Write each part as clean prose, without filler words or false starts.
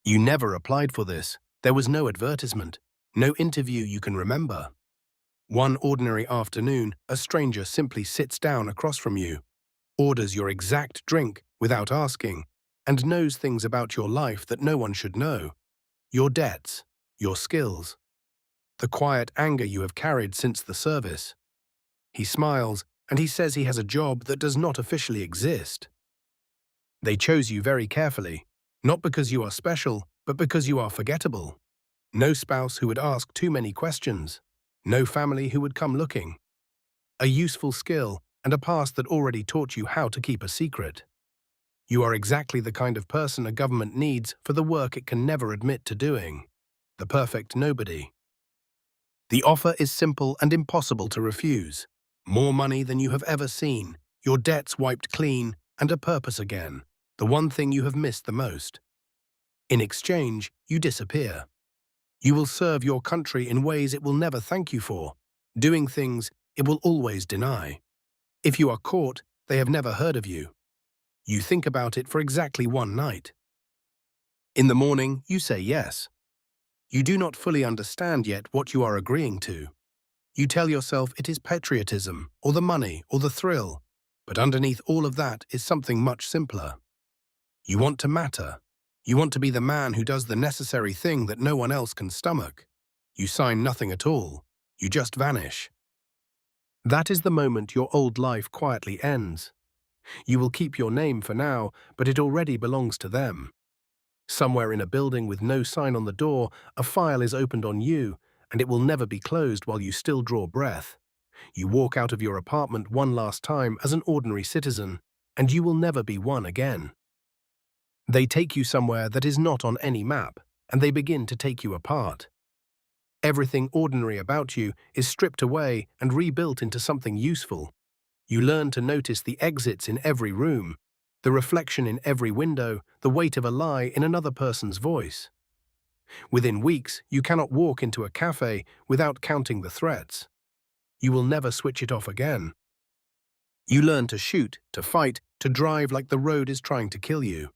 You never applied for this. There was no advertisement, no interview you can remember. One ordinary afternoon, a stranger simply sits down across from you, orders your exact drink without asking, and knows things about your life that no one should know. Your debts, your skills, the quiet anger you have carried since the service. He smiles, and he says he has a job that does not officially exist. They chose you very carefully, not because you are special, but because you are forgettable. No spouse who would ask too many questions. No family who would come looking. A useful skill and a past that already taught you how to keep a secret. You are exactly the kind of person a government needs for the work it can never admit to doing. The perfect nobody. The offer is simple and impossible to refuse. More money than you have ever seen, your debts wiped clean, and a purpose again, the one thing you have missed the most. In exchange, you disappear. You will serve your country in ways it will never thank you for, doing things it will always deny. If you are caught, they have never heard of you. You think about it for exactly one night. In the morning, you say yes. You do not fully understand yet what you are agreeing to. You tell yourself it is patriotism, or the money, or the thrill, but underneath all of that is something much simpler. You want to matter. You want to be the man who does the necessary thing that no one else can stomach. You sign nothing at all. You just vanish. That is the moment your old life quietly ends. You will keep your name for now, but it already belongs to them. Somewhere in a building with no sign on the door, a file is opened on you, and it will never be closed while you still draw breath. You walk out of your apartment one last time as an ordinary citizen, and you will never be one again. They take you somewhere that is not on any map, and they begin to take you apart. Everything ordinary about you is stripped away and rebuilt into something useful. You learn to notice the exits in every room, the reflection in every window, the weight of a lie in another person's voice. Within weeks, you cannot walk into a cafe without counting the threats. You will never switch it off again. You learn to shoot, to fight, to drive like the road is trying to kill you.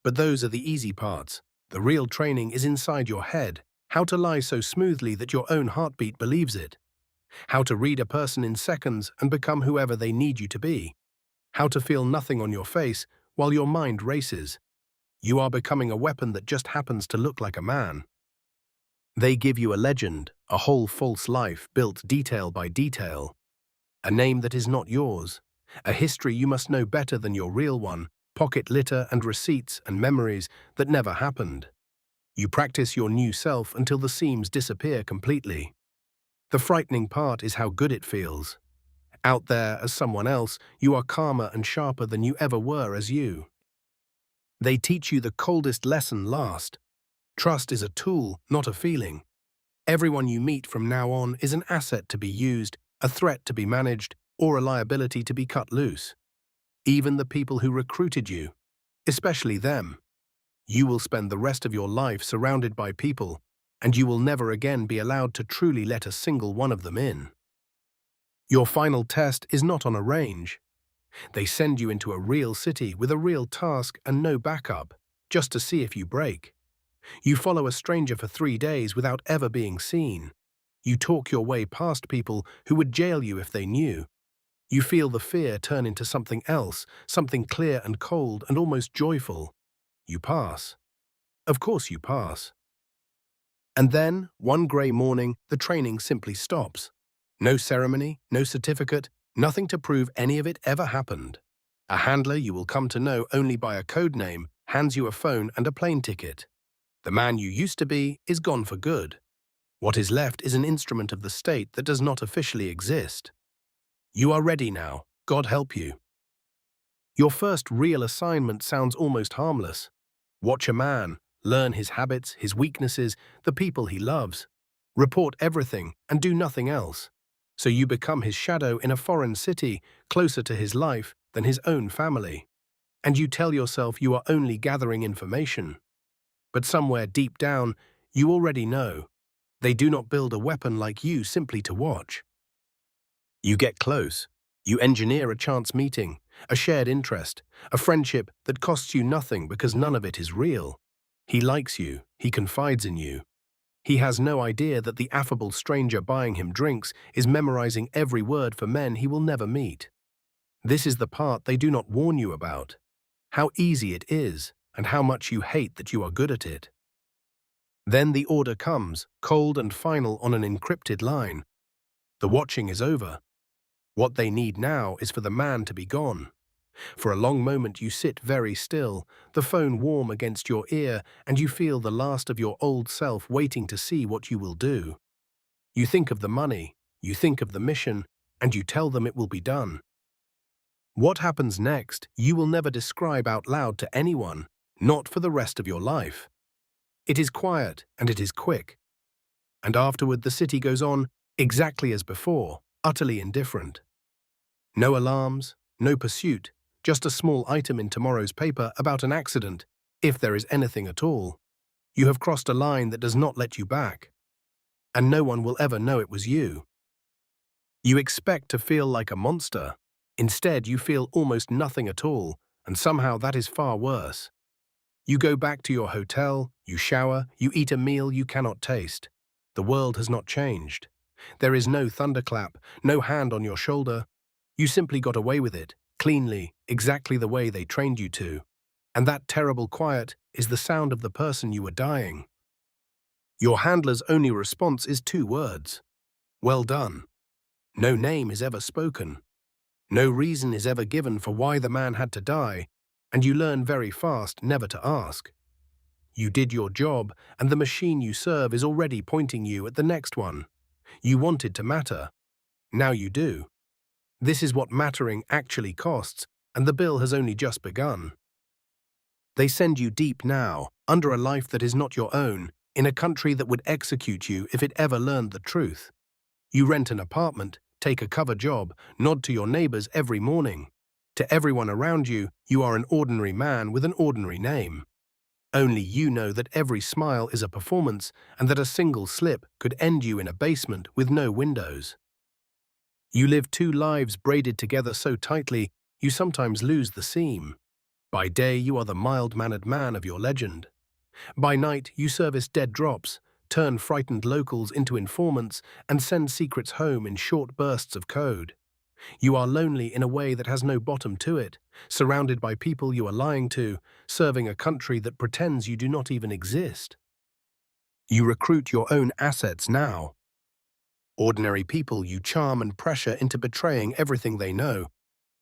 But those are the easy parts. The real training is inside your head. How to lie so smoothly that your own heartbeat believes it. How to read a person in seconds and become whoever they need you to be. How to feel nothing on your face while your mind races. You are becoming a weapon that just happens to look like a man. They give you a legend, a whole false life built detail by detail. A name that is not yours. A history you must know better than your real one. Pocket litter and receipts and memories that never happened. You practice your new self until the seams disappear completely. The frightening part is how good it feels. Out there as someone else, you are calmer and sharper than you ever were as you. They teach you the coldest lesson last. Trust is a tool, not a feeling. Everyone you meet from now on is an asset to be used, a threat to be managed, or a liability to be cut loose. Even the people who recruited you, especially them. You will spend the rest of your life surrounded by people, and you will never again be allowed to truly let a single one of them in. Your final test is not on a range. They send you into a real city with a real task and no backup, just to see if you break. You follow a stranger for 3 days without ever being seen. You talk your way past people who would jail you if they knew. You feel the fear turn into something else, something clear and cold and almost joyful. You pass. Of course you pass. And then, one grey morning, the training simply stops. No ceremony, no certificate, nothing to prove any of it ever happened. A handler you will come to know only by a code name hands you a phone and a plane ticket. The man you used to be is gone for good. What is left is an instrument of the state that does not officially exist. You are ready now, God help you. Your first real assignment sounds almost harmless. Watch a man, learn his habits, his weaknesses, the people he loves. Report everything and do nothing else. So you become his shadow in a foreign city, closer to his life than his own family. And you tell yourself you are only gathering information. But somewhere deep down, you already know. They do not build a weapon like you simply to watch. You get close. You engineer a chance meeting, a shared interest, a friendship that costs you nothing because none of it is real. He likes you, he confides in you. He has no idea that the affable stranger buying him drinks is memorizing every word for men he will never meet. This is the part they do not warn you about. How easy it is, and how much you hate that you are good at it. Then the order comes, cold and final on an encrypted line. The watching is over. What they need now is for the man to be gone. For a long moment you sit very still, the phone warm against your ear, and you feel the last of your old self waiting to see what you will do. You think of the money, you think of the mission, and you tell them it will be done. What happens next, you will never describe out loud to anyone, not for the rest of your life. It is quiet and it is quick. And afterward the city goes on exactly as before, utterly indifferent. No alarms, no pursuit, just a small item in tomorrow's paper about an accident, if there is anything at all. You have crossed a line that does not let you back. And no one will ever know it was you. You expect to feel like a monster. Instead, you feel almost nothing at all, and somehow that is far worse. You go back to your hotel, you shower, you eat a meal you cannot taste. The world has not changed. There is no thunderclap, no hand on your shoulder. You simply got away with it, cleanly, exactly the way they trained you to. And that terrible quiet is the sound of the person you were dying. Your handler's only response is 2 words. Well done. No name is ever spoken. No reason is ever given for why the man had to die, and you learn very fast never to ask. You did your job, and the machine you serve is already pointing you at the next one. You wanted to matter. Now you do. This is what mattering actually costs, and the bill has only just begun. They send you deep now, under a life that is not your own, in a country that would execute you if it ever learned the truth. You rent an apartment, take a cover job, nod to your neighbors every morning. To everyone around you, you are an ordinary man with an ordinary name. Only you know that every smile is a performance and that a single slip could end you in a basement with no windows. You live 2 lives braided together so tightly, you sometimes lose the seam. By day, you are the mild-mannered man of your legend. By night, you service dead drops, turn frightened locals into informants, and send secrets home in short bursts of code. You are lonely in a way that has no bottom to it, surrounded by people you are lying to, serving a country that pretends you do not even exist. You recruit your own assets now. Ordinary people you charm and pressure into betraying everything they know.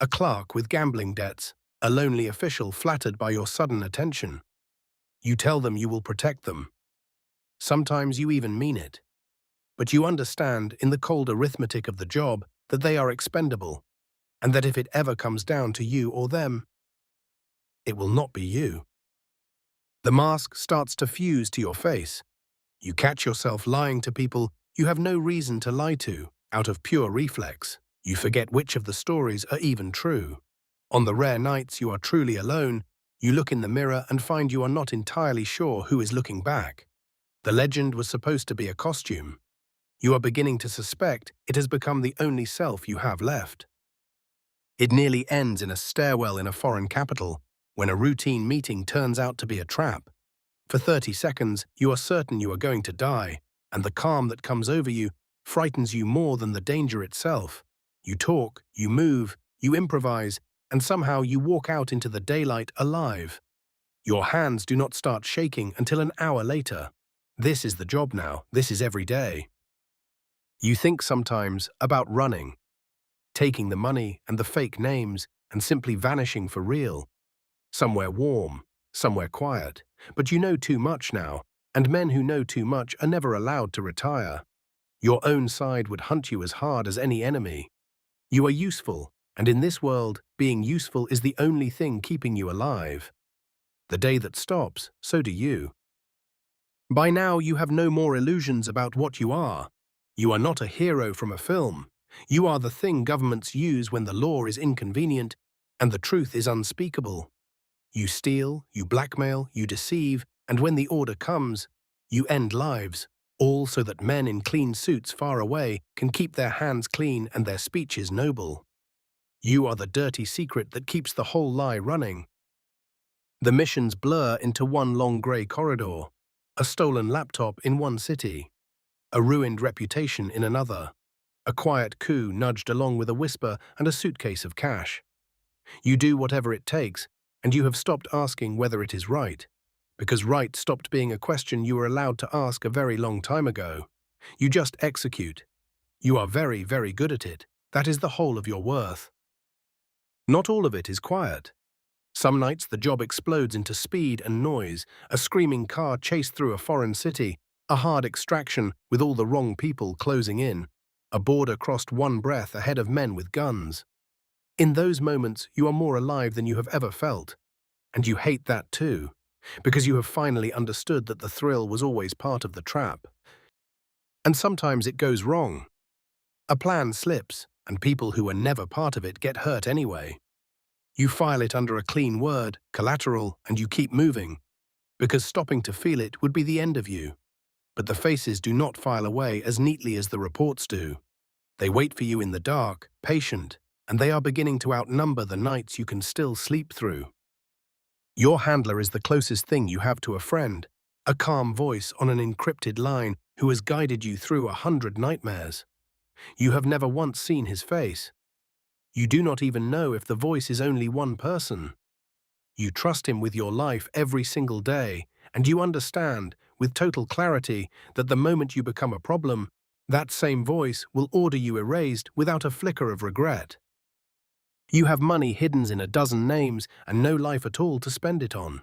A clerk with gambling debts, a lonely official flattered by your sudden attention. You tell them you will protect them. Sometimes you even mean it. But you understand, in the cold arithmetic of the job, that they are expendable, and that if it ever comes down to you or them, it will not be you. The mask starts to fuse to your face. You catch yourself lying to people you have no reason to lie to, out of pure reflex. You forget which of the stories are even true. On the rare nights you are truly alone, you look in the mirror and find you are not entirely sure who is looking back. The legend was supposed to be a costume. You are beginning to suspect it has become the only self you have left. It nearly ends in a stairwell in a foreign capital, when a routine meeting turns out to be a trap. For 30 seconds, you are certain you are going to die, and the calm that comes over you frightens you more than the danger itself. You talk, you move, you improvise, and somehow you walk out into the daylight alive. Your hands do not start shaking until an hour later. This is the job now, this is every day. You think sometimes about running, taking the money and the fake names and simply vanishing for real. Somewhere warm, somewhere quiet. But you know too much now, and men who know too much are never allowed to retire. Your own side would hunt you as hard as any enemy. You are useful, and in this world, being useful is the only thing keeping you alive. The day that stops, so do you. By now you have no more illusions about what you are. You are not a hero from a film. You are the thing governments use when the law is inconvenient and the truth is unspeakable. You steal, you blackmail, you deceive, and when the order comes, you end lives, all so that men in clean suits far away can keep their hands clean and their speeches noble. You are the dirty secret that keeps the whole lie running. The missions blur into one long grey corridor, a stolen laptop in one city, a ruined reputation in another, a quiet coup nudged along with a whisper and a suitcase of cash. You do whatever it takes, and you have stopped asking whether it is right, because right stopped being a question you were allowed to ask a very long time ago. You just execute. You are very, very good at it. That is the whole of your worth. Not all of it is quiet. Some nights the job explodes into speed and noise, a screaming car chased through a foreign city, a hard extraction with all the wrong people closing in, a border crossed one breath ahead of men with guns. In those moments, you are more alive than you have ever felt. And you hate that too, because you have finally understood that the thrill was always part of the trap. And sometimes it goes wrong. A plan slips, and people who were never part of it get hurt anyway. You file it under a clean word, collateral, and you keep moving, because stopping to feel it would be the end of you. But the faces do not file away as neatly as the reports do. They wait for you in the dark, patient, and they are beginning to outnumber the nights you can still sleep through. Your handler is the closest thing you have to a friend, a calm voice on an encrypted line who has guided you through 100 nightmares. You have never once seen his face. You do not even know if the voice is only one person. You trust him with your life every single day, and you understand, with total clarity, that the moment you become a problem, that same voice will order you erased without a flicker of regret. You have money hidden in a dozen names and no life at all to spend it on.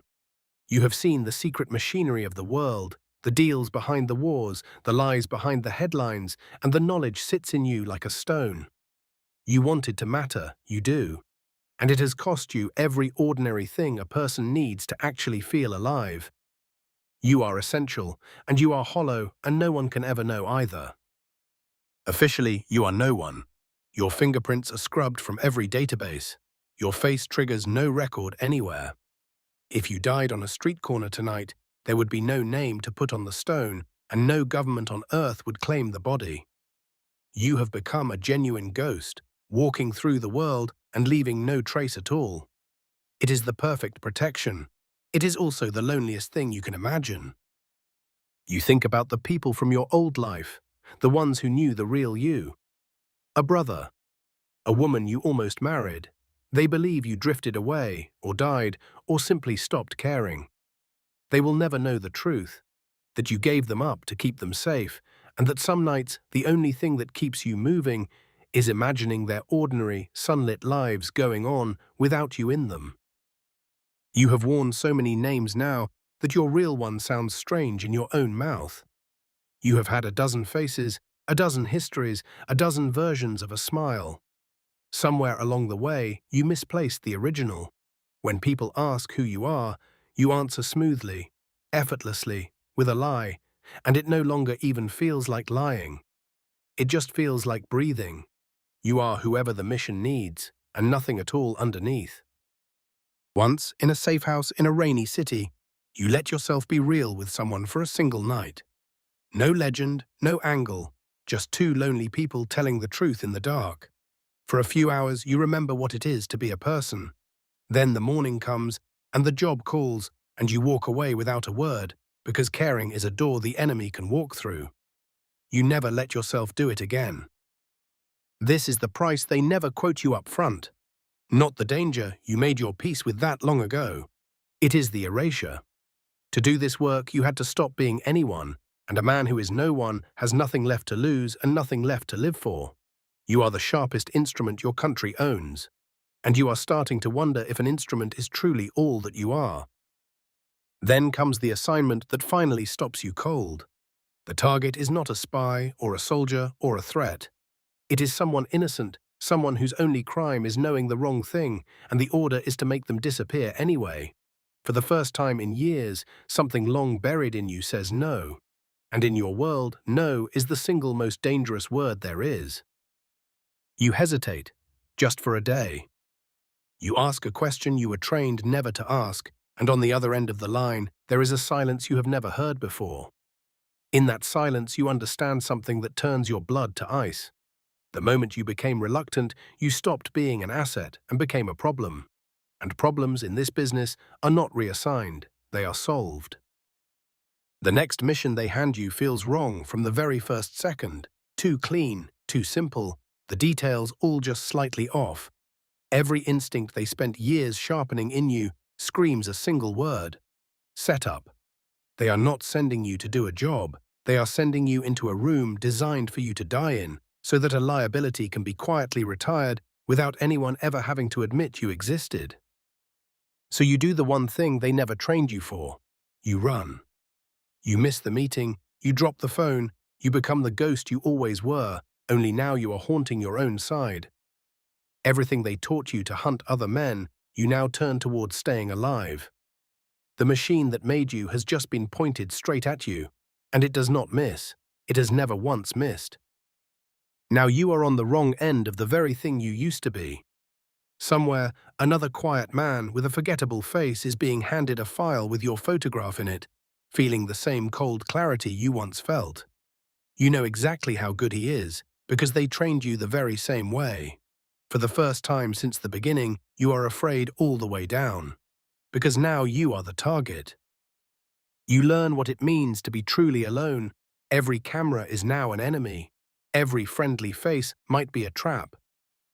You have seen the secret machinery of the world, the deals behind the wars, the lies behind the headlines, and the knowledge sits in you like a stone. You want it to matter, you do. And it has cost you every ordinary thing a person needs to actually feel alive. You are essential, and you are hollow, and no one can ever know either. Officially, you are no one. Your fingerprints are scrubbed from every database. Your face triggers no record anywhere. If you died on a street corner tonight, there would be no name to put on the stone, and no government on earth would claim the body. You have become a genuine ghost, walking through the world and leaving no trace at all. It is the perfect protection. It is also the loneliest thing you can imagine. You think about the people from your old life, the ones who knew the real you. A brother, a woman you almost married. They believe you drifted away, or died, or simply stopped caring. They will never know the truth, that you gave them up to keep them safe, and that some nights the only thing that keeps you moving is imagining their ordinary, sunlit lives going on without you in them. You have worn so many names now that your real one sounds strange in your own mouth. You have had a dozen faces, a dozen histories, a dozen versions of a smile. Somewhere along the way, you misplaced the original. When people ask who you answer smoothly, effortlessly, with a lie, and it no longer even feels like lying. It just feels like breathing. You are whoever the mission needs, and nothing at all underneath. Once, in a safe house in a rainy city, you let yourself be real with someone for a single night. No legend, no angle, just two lonely people telling the truth in the dark. For a few hours, you remember what it is to be a person. Then the morning comes, and the job calls, and you walk away without a word, because caring is a door the enemy can walk through. You never let yourself do it again. This is the price they never quote you up front. Not the danger, you made your peace with that long ago. It is the erasure. To do this work, you had to stop being anyone, and a man who is no one has nothing left to lose and nothing left to live for. You are the sharpest instrument your country owns, and you are starting to wonder if an instrument is truly all that you are. Then comes the assignment that finally stops you cold. The target is not a spy or a soldier or a threat. It is someone innocent, someone whose only crime is knowing the wrong thing, and the order is to make them disappear anyway. For the first time in years, something long buried in you says no. And in your world, no is the single most dangerous word there is. You hesitate, just for a day. You ask a question you were trained never to ask, and on the other end of the line, there is a silence you have never heard before. In that silence, you understand something that turns your blood to ice. The moment you became reluctant, you stopped being an asset and became a problem. And problems in this business are not reassigned, they are solved. The next mission they hand you feels wrong from the very first second. Too clean, too simple, the details all just slightly off. Every instinct they spent years sharpening in you screams a single word: setup. They are not sending you to do a job, they are sending you into a room designed for you to die in, so that a liability can be quietly retired without anyone ever having to admit you existed. So you do the one thing they never trained you for. You run. You miss the meeting, you drop the phone, you become the ghost you always were, only now you are haunting your own side. Everything they taught you to hunt other men, you now turn towards staying alive. The machine that made you has just been pointed straight at you, and it does not miss. It has never once missed. Now you are on the wrong end of the very thing you used to be. Somewhere, another quiet man with a forgettable face is being handed a file with your photograph in it, feeling the same cold clarity you once felt. You know exactly how good he is, because they trained you the very same way. For the first time since the beginning, you are afraid all the way down, because now you are the target. You learn what it means to be truly alone. Every camera is now an enemy. Every friendly face might be a trap.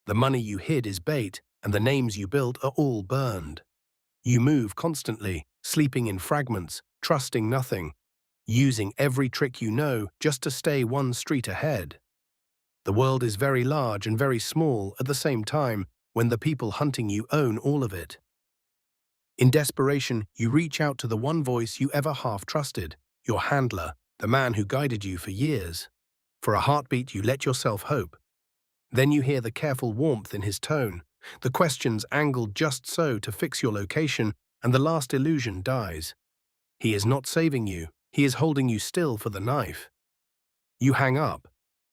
The money you hid is bait, and the names you built are all burned. You move constantly, sleeping in fragments, trusting nothing, using every trick you know just to stay one street ahead. The world is very large and very small at the same time when the people hunting you own all of it. In desperation, you reach out to the one voice you ever half trusted, your handler, the man who guided you for years. For a heartbeat, you let yourself hope. Then you hear the careful warmth in his tone, the questions angled just so to fix your location, and the last illusion dies. He is not saving you, he is holding you still for the knife. You hang up.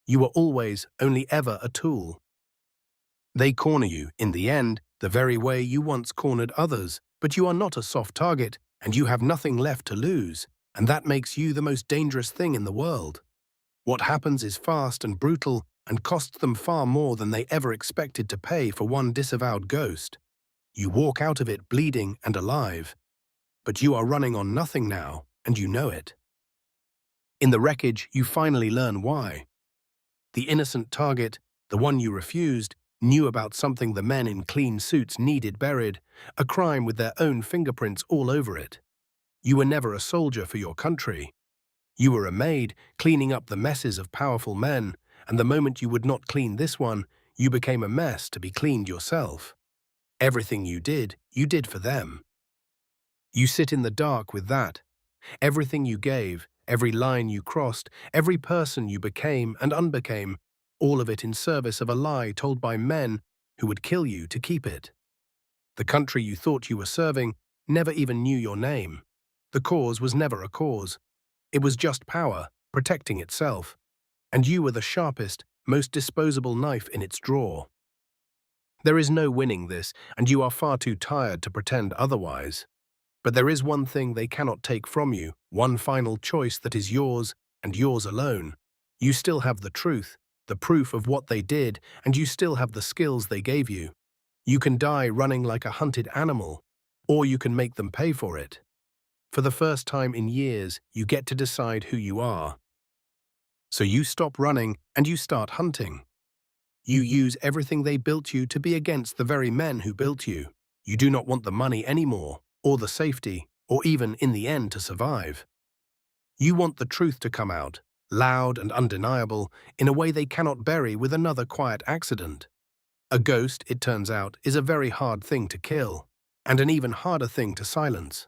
You are always, only ever a tool. They corner you, in the end, the very way you once cornered others, but you are not a soft target, and you have nothing left to lose, and that makes you the most dangerous thing in the world. What happens is fast and brutal, and costs them far more than they ever expected to pay for one disavowed ghost. You walk out of it bleeding and alive. But you are running on nothing now, and you know it. In the wreckage, you finally learn why. The innocent target, the one you refused, knew about something the men in clean suits needed buried, a crime with their own fingerprints all over it. You were never a soldier for your country. You were a maid, cleaning up the messes of powerful men, and the moment you would not clean this one, you became a mess to be cleaned yourself. Everything you did for them. You sit in the dark with that. Everything you gave, every line you crossed, every person you became and unbecame, all of it in service of a lie told by men who would kill you to keep it. The country you thought you were serving never even knew your name. The cause was never a cause. It was just power, protecting itself. And you were the sharpest, most disposable knife in its drawer. There is no winning this, and you are far too tired to pretend otherwise. But there is one thing they cannot take from you, one final choice that is yours and yours alone. You still have the truth, the proof of what they did, and you still have the skills they gave you. You can die running like a hunted animal, or you can make them pay for it. For the first time in years, you get to decide who you are. So you stop running and you start hunting. You use everything they built you to be against the very men who built you. You do not want the money anymore, or the safety, or even, in the end, to survive. You want the truth to come out, loud and undeniable, in a way they cannot bury with another quiet accident. A ghost, it turns out, is a very hard thing to kill, and an even harder thing to silence.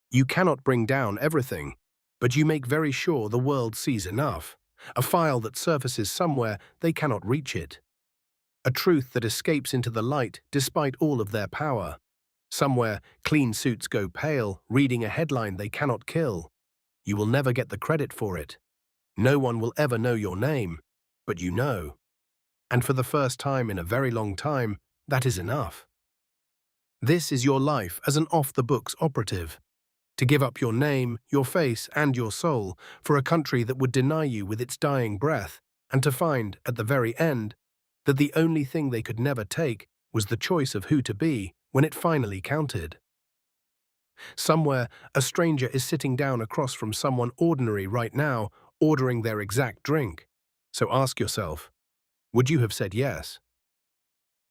You cannot bring down everything, but you make very sure the world sees enough, a file that surfaces somewhere they cannot reach it. A truth that escapes into the light despite all of their power. Somewhere, clean suits go pale, reading a headline they cannot kill. You will never get the credit for it. No one will ever know your name, but you know. And for the first time in a very long time, that is enough. This is your life as an off-the-books operative. To give up your name, your face, and your soul for a country that would deny you with its dying breath, and to find, at the very end, that the only thing they could never take was the choice of who to be when it finally counted. Somewhere, a stranger is sitting down across from someone ordinary right now, ordering their exact drink. So ask yourself, would you have said yes?